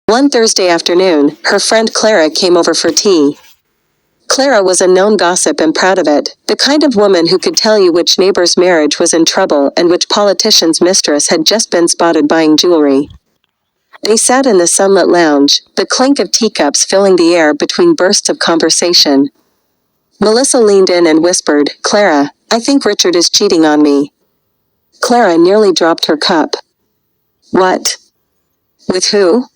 One Thursday afternoon, her friend Clara came over for tea. Clara was a known gossip and proud of it, the kind of woman who could tell you which neighbor's marriage was in trouble and which politician's mistress had just been spotted buying jewelry. They sat in the sunlit lounge, the clink of teacups filling the air between bursts of conversation. Melissa leaned in and whispered, "Clara, I think Richard is cheating on me." Clara nearly dropped her cup. "What? With who?"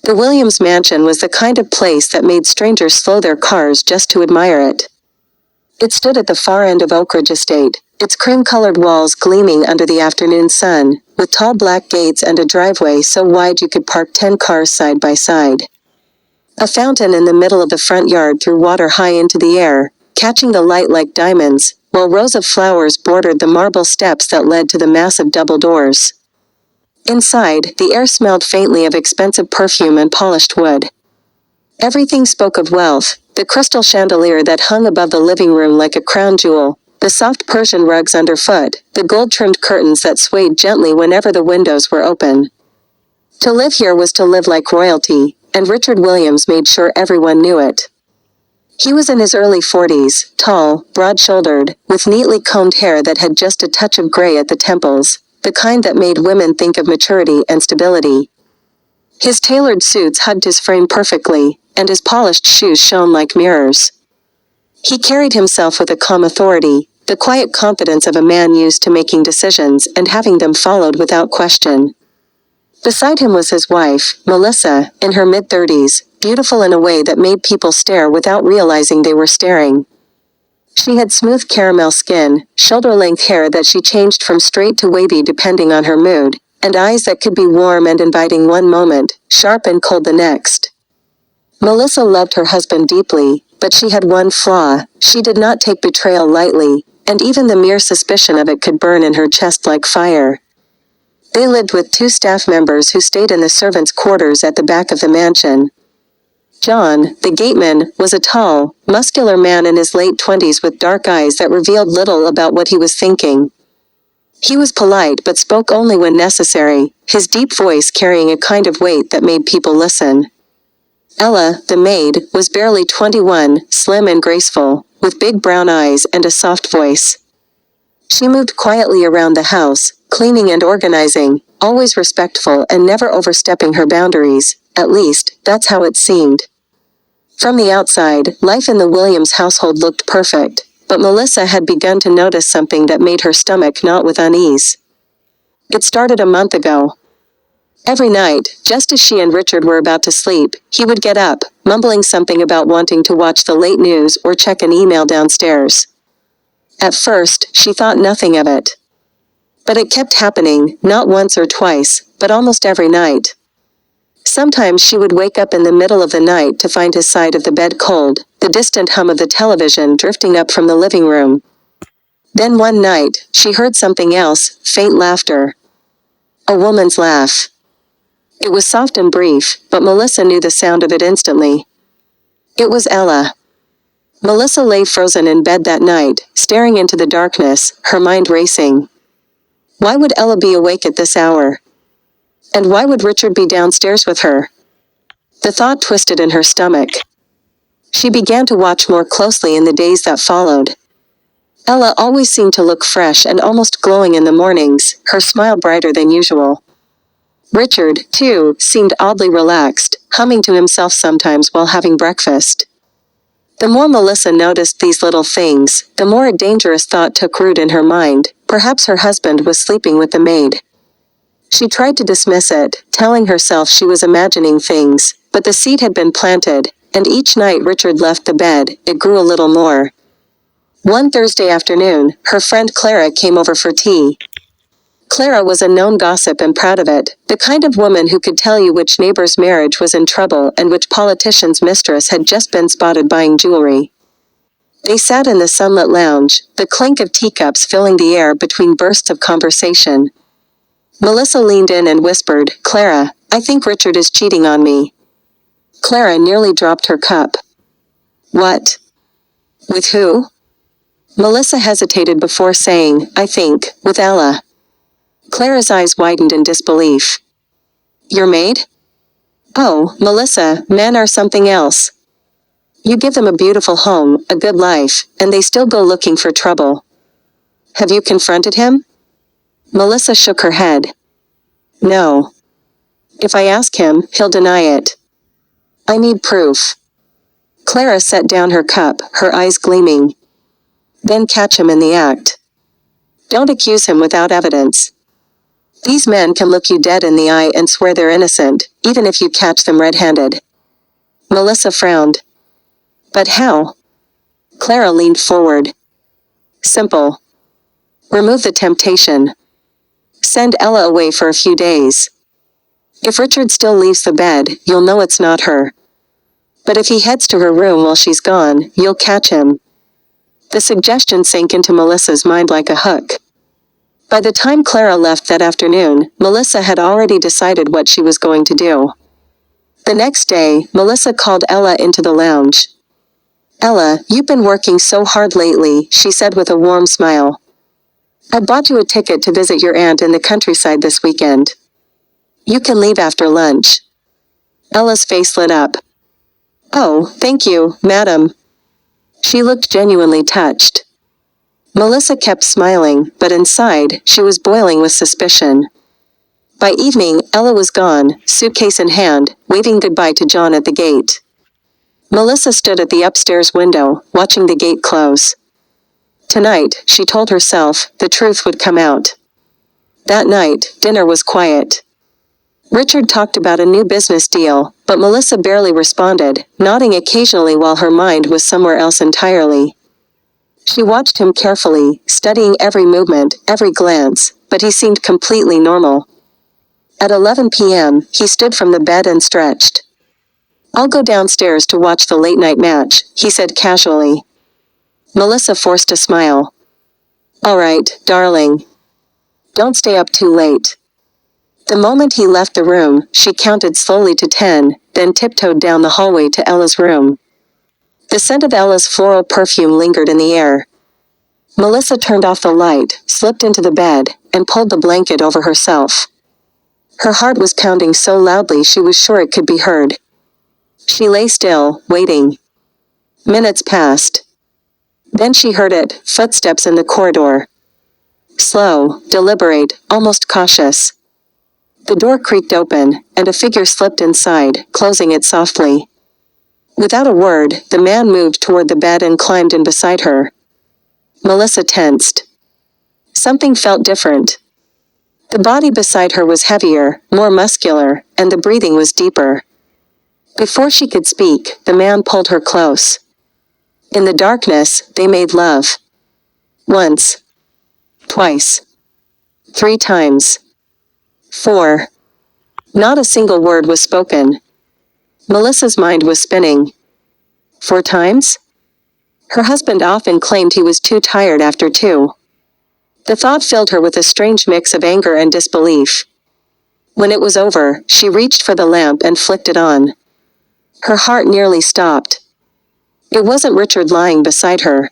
The Williams mansion was the kind of place that made strangers slow their cars just to admire it. It stood at the far end of Oak Ridge Estate, its cream-colored walls gleaming under the afternoon sun, with tall black gates and a driveway so wide you could park 10 cars side by side. A fountain in the middle of the front yard threw water high into the air, catching the light like diamonds, while rows of flowers bordered the marble steps that led to the massive double doors. Inside, the air smelled faintly of expensive perfume and polished wood. Everything spoke of wealth: the crystal chandelier that hung above the living room like a crown jewel, the soft Persian rugs underfoot, the gold-trimmed curtains that swayed gently whenever the windows were open. To live here was to live like royalty, and Richard Williams made sure everyone knew it. He was in his early 40s, tall, broad-shouldered, with neatly combed hair that had just a touch of gray at the temples, the kind that made women think of maturity and stability. His tailored suits hugged his frame perfectly, and his polished shoes shone like mirrors. He carried himself with a calm authority, the quiet confidence of a man used to making decisions and having them followed without question. Beside him was his wife, Melissa, in her mid-30s, beautiful in a way that made people stare without realizing they were staring. She had smooth caramel skin, shoulder-length hair that she changed from straight to wavy depending on her mood, and eyes that could be warm and inviting one moment, sharp and cold the next. Melissa loved her husband deeply, but she had one flaw: she did not take betrayal lightly, and even the mere suspicion of it could burn in her chest like fire. They lived with 2 staff members who stayed in the servants' quarters at the back of the mansion. John, the gateman, was a tall, muscular man in his late 20s with dark eyes that revealed little about what he was thinking. He was polite but spoke only when necessary, his deep voice carrying a kind of weight that made people listen. Ella, the maid, was barely 21, slim and graceful, with big brown eyes and a soft voice. She moved quietly around the house, cleaning and organizing, always respectful and never overstepping her boundaries, at least, that's how it seemed. From the outside, life in the Williams household looked perfect, but Melissa had begun to notice something that made her stomach knot with unease. It started a month ago. Every night, just as she and Richard were about to sleep, he would get up, mumbling something about wanting to watch the late news or check an email downstairs. At first, she thought nothing of it. But it kept happening, not once or twice, but almost every night. Sometimes she would wake up in the middle of the night to find his side of the bed cold, the distant hum of the television drifting up from the living room. Then one night, she heard something else: faint laughter. A woman's laugh. It was soft and brief, but Melissa knew the sound of it instantly. It was Ella. Melissa lay frozen in bed that night, staring into the darkness, her mind racing. Why would Ella be awake at this hour? And why would Richard be downstairs with her? The thought twisted in her stomach. She began to watch more closely in the days that followed. Ella always seemed to look fresh and almost glowing in the mornings, her smile brighter than usual. Richard, too, seemed oddly relaxed, humming to himself sometimes while having breakfast. The more Melissa noticed these little things, the more a dangerous thought took root in her mind: perhaps her husband was sleeping with the maid. She tried to dismiss it, telling herself she was imagining things, but the seed had been planted, and each night Richard left the bed, it grew a little more. One Thursday afternoon, her friend Clara came over for tea. Clara was a known gossip and proud of it, the kind of woman who could tell you which neighbor's marriage was in trouble and which politician's mistress had just been spotted buying jewelry. They sat in the sunlit lounge, the clink of teacups filling the air between bursts of conversation. Melissa leaned in and whispered, "Clara, I think Richard is cheating on me." Clara nearly dropped her cup. "What? With who?" Melissa hesitated before saying, "I think, with Ella." Clara's eyes widened in disbelief. "Your maid?" Oh, Melissa, men are something else. You give them a beautiful home, a good life, and they still go looking for trouble. Have you confronted him? Melissa shook her head. No. If I ask him, he'll deny it. I need proof. Clara set down her cup, her eyes gleaming. Then catch him in the act. Don't accuse him without evidence. These men can look you dead in the eye and swear they're innocent, even if you catch them red-handed. Melissa frowned. But how? Clara leaned forward. Simple. Remove the temptation. Send Ella away for a few days. If Richard still leaves the bed, you'll know it's not her. But if he heads to her room while she's gone, you'll catch him. The suggestion sank into Melissa's mind like a hook. By the time Clara left that afternoon, Melissa had already decided what she was going to do. The next day, Melissa called Ella into the lounge. Ella, you've been working so hard lately, she said with a warm smile. I bought you a ticket to visit your aunt in the countryside this weekend. You can leave after lunch. Ella's face lit up. Oh, thank you, madam. She looked genuinely touched. Melissa kept smiling, but inside, she was boiling with suspicion. By evening, Ella was gone, suitcase in hand, waving goodbye to John at the gate. Melissa stood at the upstairs window, watching the gate close. Tonight, she told herself, the truth would come out. That night, dinner was quiet. Richard talked about a new business deal, but Melissa barely responded, nodding occasionally while her mind was somewhere else entirely. She watched him carefully, studying every movement, every glance, but he seemed completely normal. At 11 p.m., he stood from the bed and stretched. I'll go downstairs to watch the late-night match, he said casually. Melissa forced a smile. All right, darling. Don't stay up too late. The moment he left the room, she counted slowly to 10, then tiptoed down the hallway to Ella's room. The scent of Ella's floral perfume lingered in the air. Melissa turned off the light, slipped into the bed, and pulled the blanket over herself. Her heart was pounding so loudly she was sure it could be heard. She lay still, waiting. Minutes passed. Then she heard it, footsteps in the corridor. Slow, deliberate, almost cautious. The door creaked open, and a figure slipped inside, closing it softly. Without a word, the man moved toward the bed and climbed in beside her. Melissa tensed. Something felt different. The body beside her was heavier, more muscular, and the breathing was deeper. Before she could speak, the man pulled her close. In the darkness, they made love. Once. Twice. 3 times. 4. Not a single word was spoken. Melissa's mind was spinning. 4 times? Her husband often claimed he was too tired after 2. The thought filled her with a strange mix of anger and disbelief. When it was over, she reached for the lamp and flicked it on. Her heart nearly stopped. It wasn't Richard lying beside her.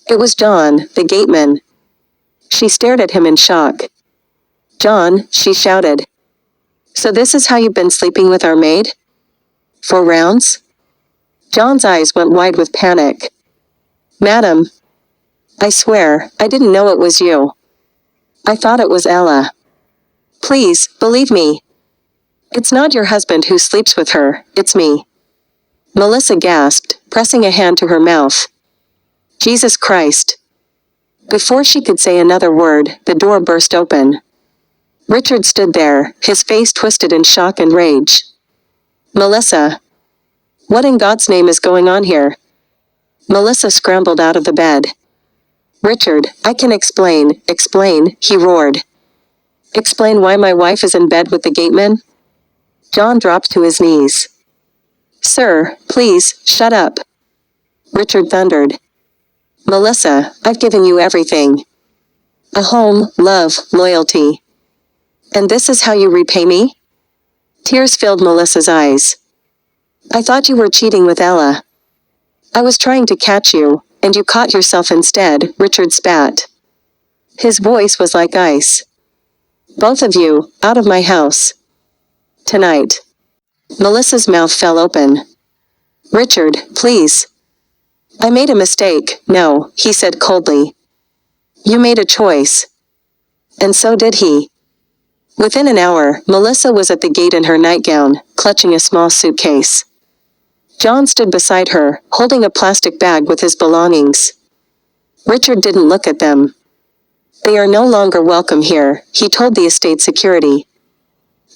It was John, the gateman. She stared at him in shock. John, she shouted. So this is how you've been sleeping with our maid? 4 rounds? John's eyes went wide with panic. Madam. I swear, I didn't know it was you. I thought it was Ella. Please, believe me. It's not your husband who sleeps with her, it's me. Melissa gasped, pressing a hand to her mouth. Jesus Christ. Before she could say another word, the door burst open. Richard stood there, his face twisted in shock and rage. Melissa. What in God's name is going on here? Melissa scrambled out of the bed. Richard, I can explain, he roared. Explain why my wife is in bed with the gateman? John dropped to his knees. Sir, please, shut up. Richard thundered. Melissa, I've given you everything. A home, love, loyalty. And this is how you repay me? Tears filled Melissa's eyes. I thought you were cheating with Ella. I was trying to catch you, and you caught yourself instead, Richard spat. His voice was like ice. Both of you, out of my house. Tonight. Melissa's mouth fell open. "Richard, please." "I made a mistake." "No," he said coldly. "You made a choice." And so did he. Within an hour, Melissa was at the gate in her nightgown, clutching a small suitcase. John stood beside her, holding a plastic bag with his belongings. Richard didn't look at them. "They are no longer welcome here," he told the estate security.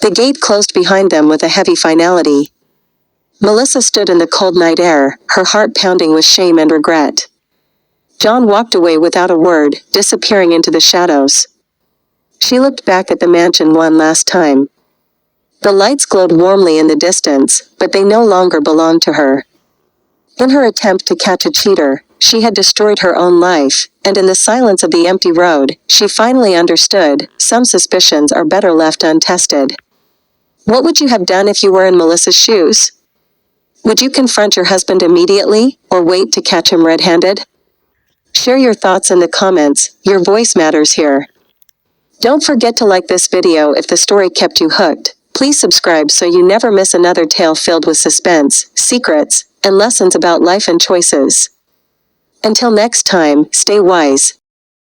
The gate closed behind them with a heavy finality. Melissa stood in the cold night air, her heart pounding with shame and regret. John walked away without a word, disappearing into the shadows. She looked back at the mansion one last time. The lights glowed warmly in the distance, but they no longer belonged to her. In her attempt to catch a cheater, she had destroyed her own life, and in the silence of the empty road, she finally understood, some suspicions are better left untested. What would you have done if you were in Melissa's shoes? Would you confront your husband immediately, or wait to catch him red-handed? Share your thoughts in the comments, your voice matters here. Don't forget to like this video if the story kept you hooked. Please subscribe so you never miss another tale filled with suspense, secrets, and lessons about life and choices. Until next time, stay wise,